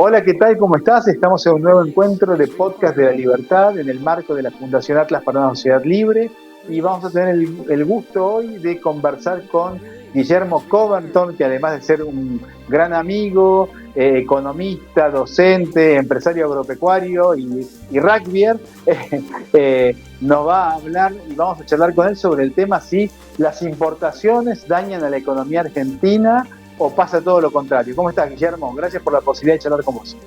Hola, ¿qué tal? ¿Cómo estás? Estamos en un nuevo encuentro de Podcast de la Libertad en el marco de la Fundación Atlas para una Sociedad Libre y vamos a tener el gusto hoy de conversar con Guillermo Coverton, que además de ser un gran amigo, economista, docente, empresario agropecuario y rugbyer, nos va a hablar y vamos a charlar con él sobre el tema si las importaciones dañan a la economía argentina o pasa todo lo contrario. ¿Cómo estás, Guillermo? Gracias por la posibilidad de charlar con vos.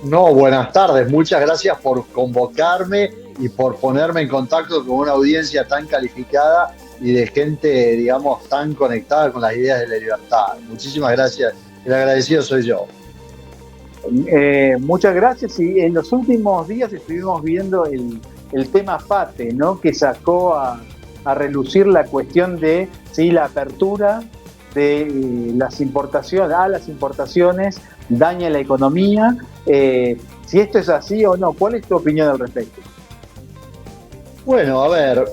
No, buenas tardes. Muchas gracias por convocarme y por ponerme en contacto con una audiencia tan calificada y de gente, digamos, tan conectada con las ideas de la libertad. Muchísimas gracias. El agradecido soy yo. Muchas gracias. Y en los últimos días estuvimos viendo el tema FATE, ¿no? Que sacó a relucir la cuestión de ¿sí? La apertura de las importaciones daña la economía. Si esto es así o no, ¿cuál es tu opinión al respecto? Bueno, a ver,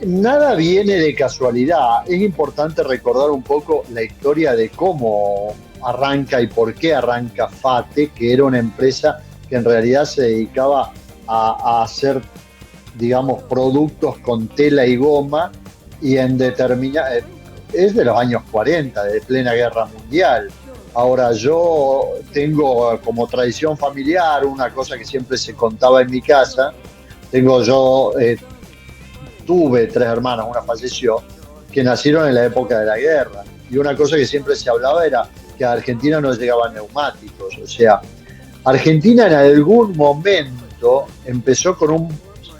nada viene de casualidad. Es importante recordar un poco la historia de cómo arranca y por qué arranca FATE, que era una empresa que en realidad se dedicaba a hacer, digamos, productos con tela y goma y en determinada... Es de los años 40, de plena guerra mundial. Ahora, yo tengo como tradición familiar una cosa que siempre se contaba en mi casa. Tuve tres hermanas, una falleció, que nacieron en la época de la guerra. Y una cosa que siempre se hablaba era que a Argentina no llegaban neumáticos. O sea, Argentina en algún momento empezó con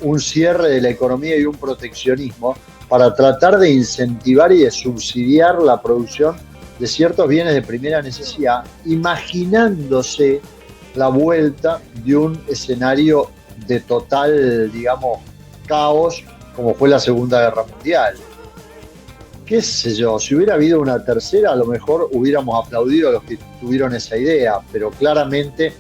un cierre de la economía y un proteccionismo para tratar de incentivar y de subsidiar la producción de ciertos bienes de primera necesidad, imaginándose la vuelta de un escenario de total, digamos, caos, como fue la Segunda Guerra Mundial. Qué sé yo, si hubiera habido una tercera, a lo mejor hubiéramos aplaudido a los que tuvieron esa idea, pero claramente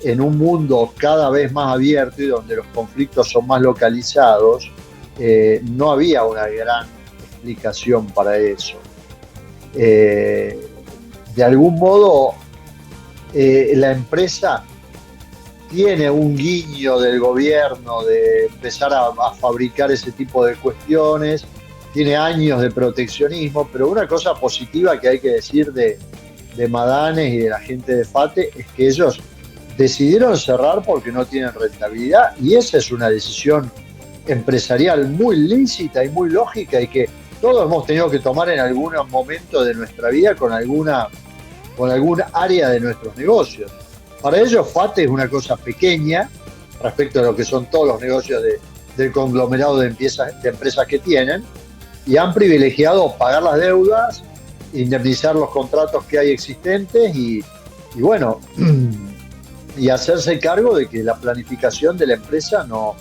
en un mundo cada vez más abierto y donde los conflictos son más localizados, no había una gran explicación para eso. De algún modo, la empresa tiene un guiño del gobierno de empezar a fabricar ese tipo de cuestiones, tiene años de proteccionismo, pero una cosa positiva que hay que decir de Madanes y de la gente de FATE es que ellos decidieron cerrar porque no tienen rentabilidad y esa es una decisión empresarial muy lícita y muy lógica y que todos hemos tenido que tomar en algún momento de nuestra vida con alguna área de nuestros negocios. Para ellos FATE es una cosa pequeña respecto a lo que son todos los negocios del conglomerado de empresas que tienen y han privilegiado pagar las deudas, indemnizar los contratos que hay existentes y bueno, y hacerse cargo de que la planificación de la empresa no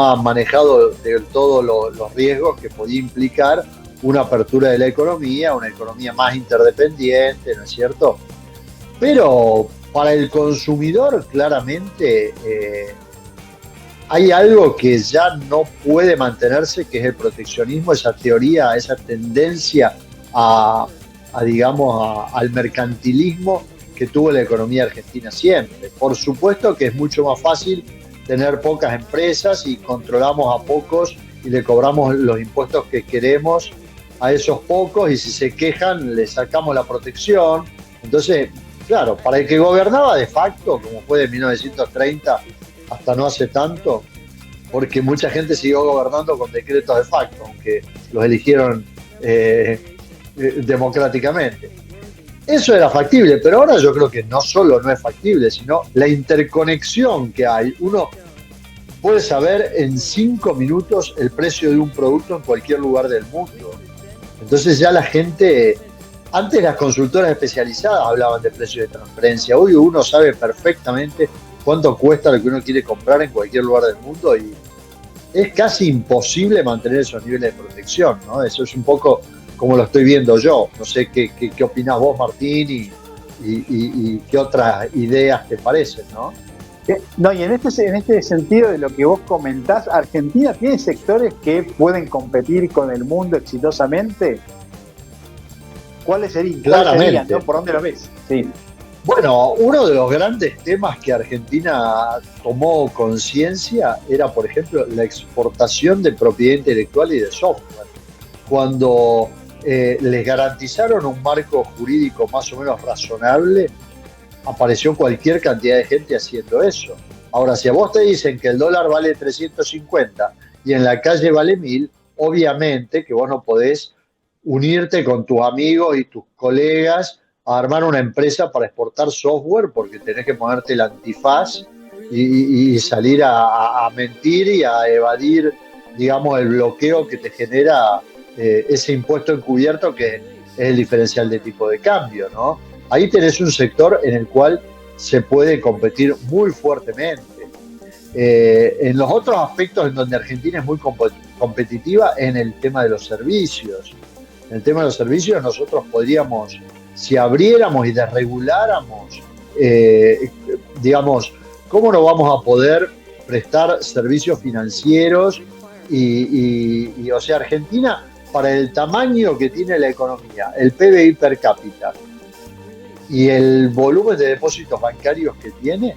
ha manejado del todo los riesgos que podía implicar una apertura de la economía, una economía más interdependiente, ¿no es cierto? Pero para el consumidor, claramente, hay algo que ya no puede mantenerse, que es el proteccionismo, esa teoría, esa tendencia al mercantilismo que tuvo la economía argentina siempre. Por supuesto que es mucho más fácil tener pocas empresas y controlamos a pocos y le cobramos los impuestos que queremos a esos pocos y si se quejan le sacamos la protección. Entonces, claro, para el que gobernaba de facto, como fue de 1930 hasta no hace tanto, porque mucha gente siguió gobernando con decretos de facto, aunque los eligieron democráticamente. Eso era factible, pero ahora yo creo que no solo no es factible, sino la interconexión que hay. Uno puede saber en 5 minutos el precio de un producto en cualquier lugar del mundo. Entonces ya la gente, antes las consultoras especializadas hablaban de precios de transferencia, hoy uno sabe perfectamente cuánto cuesta lo que uno quiere comprar en cualquier lugar del mundo y es casi imposible mantener esos niveles de protección, ¿no? Eso es un poco como lo estoy viendo yo. No sé qué opinás vos, Martín, y qué otras ideas te parecen, ¿no? No, y en este sentido de lo que vos comentás, ¿Argentina tiene sectores que pueden competir con el mundo exitosamente? ¿Cuáles serían? Claramente. ¿No? ¿Por dónde lo ves? Sí. Bueno, uno de los grandes temas que Argentina tomó conciencia era, por ejemplo, la exportación de propiedad intelectual y de software. Cuando les garantizaron un marco jurídico más o menos razonable, apareció cualquier cantidad de gente haciendo eso. Ahora, si a vos te dicen que el dólar vale 350 y en la calle vale 1000, obviamente que vos no podés unirte con tus amigos y tus colegas a armar una empresa para exportar software porque tenés que ponerte el antifaz y salir a mentir y a evadir, digamos, el bloqueo que te genera ese impuesto encubierto que es el diferencial de tipo de cambio, ¿no? Ahí tenés un sector en el cual se puede competir muy fuertemente. En los otros aspectos en donde Argentina es muy competitiva, en el tema de los servicios. En el tema de los servicios nosotros podríamos, si abriéramos y desreguláramos, digamos, ¿cómo no vamos a poder prestar servicios financieros? O sea, Argentina, para el tamaño que tiene la economía, el PBI per cápita y el volumen de depósitos bancarios que tiene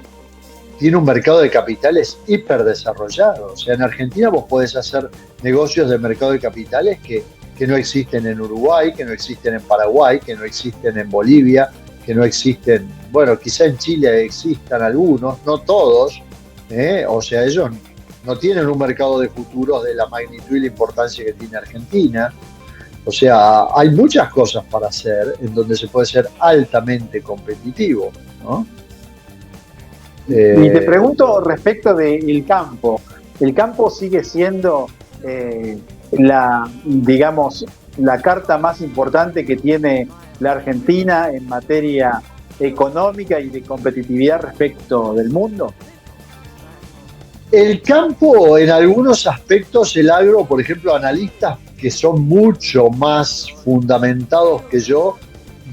un mercado de capitales hiperdesarrollado. O sea, en Argentina vos podés hacer negocios de mercado de capitales que no existen en Uruguay, que no existen en Paraguay, que no existen en Bolivia, que no existen, bueno, quizá en Chile existan algunos, no todos, o sea, ellos no tienen un mercado de futuros de la magnitud y la importancia que tiene Argentina. O sea, hay muchas cosas para hacer en donde se puede ser altamente competitivo, ¿no? Y te pregunto respecto del campo. ¿El campo sigue siendo digamos, la carta más importante que tiene la Argentina en materia económica y de competitividad respecto del mundo? El campo, en algunos aspectos, el agro, por ejemplo, analistas que son mucho más fundamentados que yo,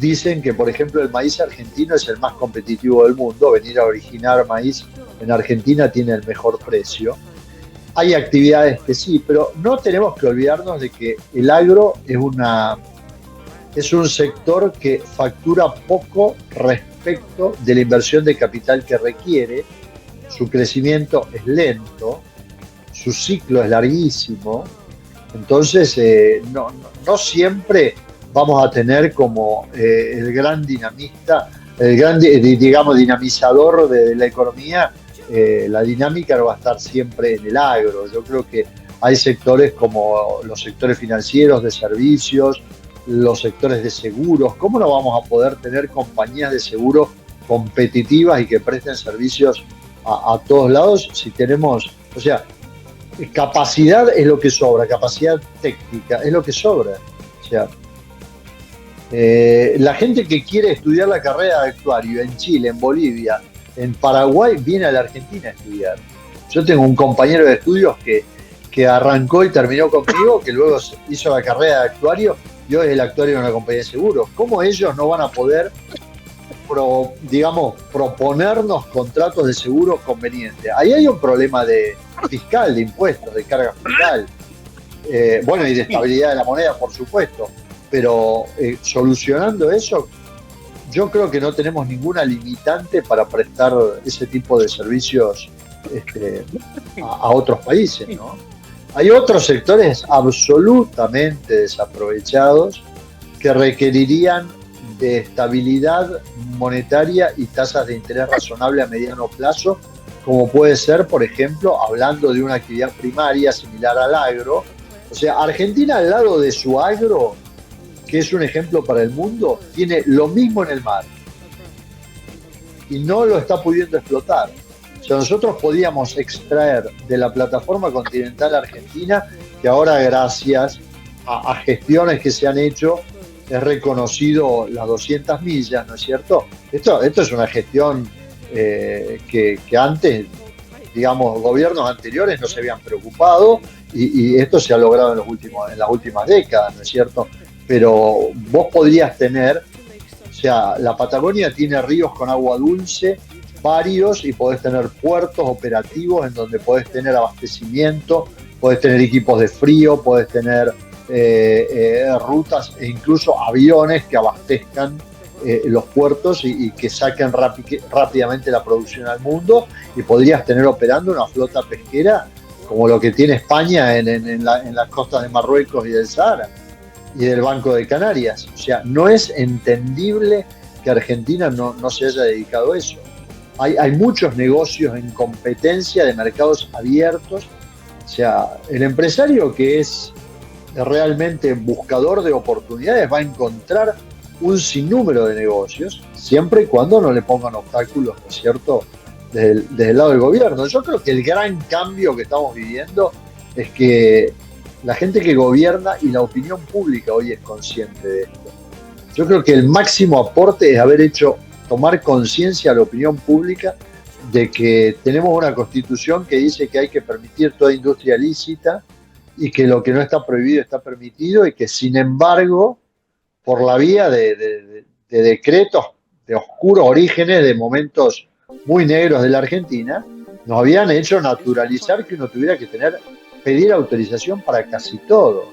dicen que, por ejemplo, el maíz argentino es el más competitivo del mundo. Venir a originar maíz en Argentina tiene el mejor precio. Hay actividades que sí, pero no tenemos que olvidarnos de que el agro es un sector que factura poco respecto de la inversión de capital que requiere. Su crecimiento es lento, su ciclo es larguísimo, entonces no siempre vamos a tener como el gran dinamista, el gran, digamos, dinamizador de la economía. La dinámica no va a estar siempre en el agro. Yo creo que hay sectores como los sectores financieros, de servicios, los sectores de seguros. ¿Cómo no vamos a poder tener compañías de seguros competitivas y que presten servicios a todos lados si tenemos, o sea, capacidad es lo que sobra, capacidad técnica es lo que sobra? O sea, la gente que quiere estudiar la carrera de actuario en Chile, en Bolivia, en Paraguay, viene a la Argentina a estudiar. Yo tengo un compañero de estudios que arrancó y terminó conmigo, que luego hizo la carrera de actuario y hoy es el actuario de una compañía de seguros. ¿Cómo ellos no van a poder, proponernos contratos de seguro convenientes? Ahí hay un problema fiscal, de impuestos, de carga fiscal, bueno, y de estabilidad de la moneda, por supuesto, pero solucionando eso, yo creo que no tenemos ninguna limitante para prestar ese tipo de servicios a otros países, ¿no? Hay otros sectores absolutamente desaprovechados que requerirían de estabilidad monetaria y tasas de interés razonable a mediano plazo, como puede ser, por ejemplo, hablando de una actividad primaria similar al agro. O sea, Argentina, al lado de su agro, que es un ejemplo para el mundo, tiene lo mismo en el mar y no lo está pudiendo explotar. O sea, nosotros podíamos extraer de la plataforma continental argentina, que ahora gracias a gestiones que se han hecho es reconocido las 200 millas, ¿no es cierto? Esto es una gestión que antes, digamos, gobiernos anteriores no se habían preocupado y esto se ha logrado en las últimas décadas, ¿no es cierto? Pero vos podrías tener, o sea, la Patagonia tiene ríos con agua dulce, varios, y podés tener puertos operativos en donde podés tener abastecimiento, podés tener equipos de frío, podés tener rutas e incluso aviones que abastezcan los puertos y que saquen rápidamente la producción al mundo, y podrías tener operando una flota pesquera como lo que tiene España en las costas de Marruecos y del Sahara y del Banco de Canarias. O sea, no es entendible que Argentina no se haya dedicado a eso. Hay muchos negocios en competencia de mercados abiertos. O sea, el empresario que es realmente buscador de oportunidades va a encontrar un sinnúmero de negocios, siempre y cuando no le pongan obstáculos, ¿no es cierto?, desde el lado del gobierno. Yo creo que el gran cambio que estamos viviendo es que la gente que gobierna y la opinión pública hoy es consciente de esto. Yo creo que el máximo aporte es haber hecho tomar conciencia a la opinión pública de que tenemos una constitución que dice que hay que permitir toda industria lícita y que lo que no está prohibido está permitido, y que sin embargo, por la vía de decretos de oscuros orígenes, de momentos muy negros de la Argentina, nos habían hecho naturalizar que uno tuviera que pedir autorización para casi todo.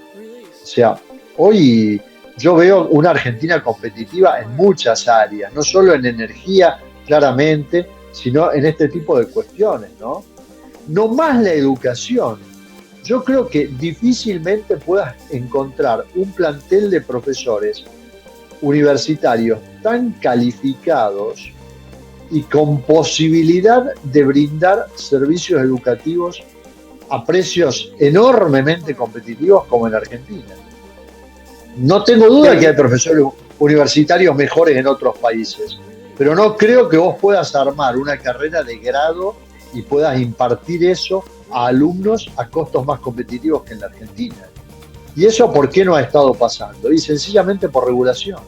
O sea, hoy yo veo una Argentina competitiva en muchas áreas, no solo en energía, claramente, sino en este tipo de cuestiones, ¿no? No más la educación. Yo creo que difícilmente puedas encontrar un plantel de profesores universitarios tan calificados y con posibilidad de brindar servicios educativos a precios enormemente competitivos como en Argentina. No tengo duda de que hay profesores universitarios mejores en otros países, pero no creo que vos puedas armar una carrera de grado y puedas impartir eso a alumnos a costos más competitivos que en la Argentina. ¿Y eso por qué no ha estado pasando? Y sencillamente por regulación.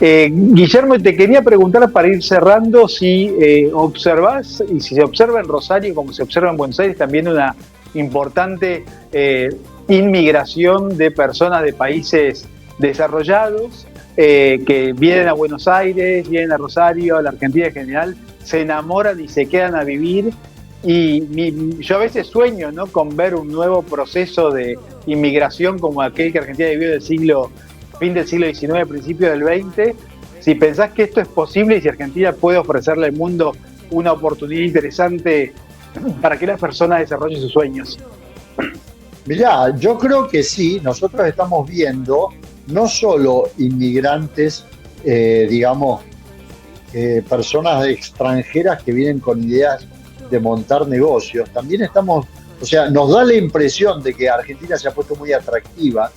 Guillermo, te quería preguntar para ir cerrando si observás, y si se observa en Rosario como se observa en Buenos Aires, también una importante inmigración de personas de países desarrollados que vienen a Buenos Aires, vienen a Rosario, a la Argentina en general, se enamoran y se quedan a vivir. Y yo a veces sueño, ¿no?, con ver un nuevo proceso de inmigración como aquel que Argentina vivió fin del siglo XIX, principio del XX. Si pensás que esto es posible y si Argentina puede ofrecerle al mundo una oportunidad interesante para que las personas desarrollen sus sueños. Mirá, yo creo que sí. Nosotros estamos viendo no solo inmigrantes, personas extranjeras que vienen con ideas de montar negocios. También nos da la impresión de que Argentina se ha puesto muy atractiva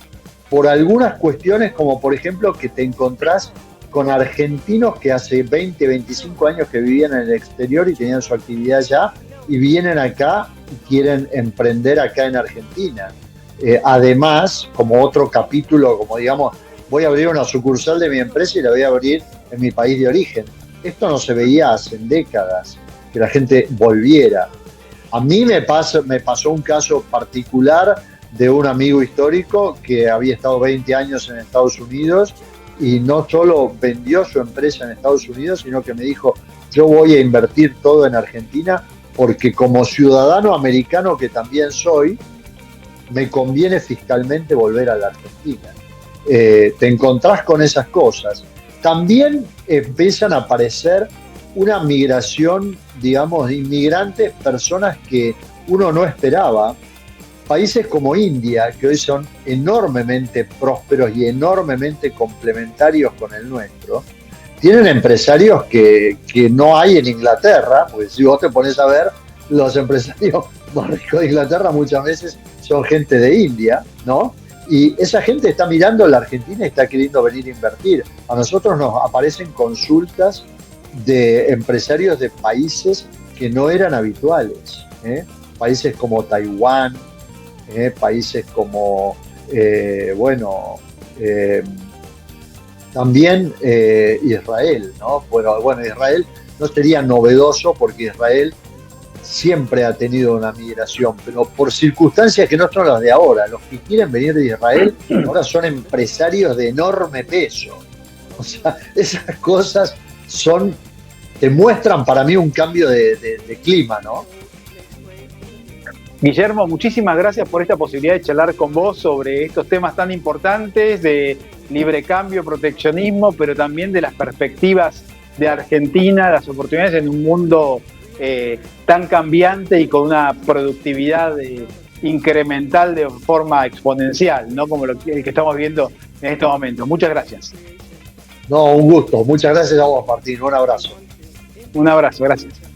por algunas cuestiones, como por ejemplo que te encontrás con argentinos que hace 20, 25 años que vivían en el exterior y tenían su actividad allá, y vienen acá y quieren emprender acá en Argentina. Además, como otro capítulo, como digamos, voy a abrir una sucursal de mi empresa y la voy a abrir en mi país de origen. Esto no se veía hace décadas, que la gente volviera. A mí me pasó un caso particular de un amigo histórico que había estado 20 años en Estados Unidos y no solo vendió su empresa en Estados Unidos, sino que me dijo: yo voy a invertir todo en Argentina porque como ciudadano americano que también soy, me conviene fiscalmente volver a la Argentina. Te encontrás con esas cosas. También empiezan a aparecer una migración, digamos, de inmigrantes, personas que uno no esperaba. Países como India, que hoy son enormemente prósperos y enormemente complementarios con el nuestro, tienen empresarios que no hay en Inglaterra, porque si vos te pones a ver, los empresarios más ricos de Inglaterra muchas veces son gente de India, ¿no? Y esa gente está mirando a la Argentina y está queriendo venir a invertir. A nosotros nos aparecen consultas de empresarios de países que no eran habituales, países como Taiwán, países como, también Israel, ¿no? Bueno, Israel no sería novedoso porque Israel siempre ha tenido una migración, pero por circunstancias que no son las de ahora. Los que quieren venir de Israel ahora son empresarios de enorme peso. O sea, esas cosas te muestran para mí un cambio de clima, ¿no? Guillermo, muchísimas gracias por esta posibilidad de charlar con vos sobre estos temas tan importantes de libre cambio, proteccionismo, pero también de las perspectivas de Argentina, las oportunidades en un mundo tan cambiante y con una productividad incremental de forma exponencial, ¿no? Como el que estamos viendo en estos momentos. Muchas gracias. No, un gusto. Muchas gracias a vos, Martín. Un abrazo. Un abrazo, gracias.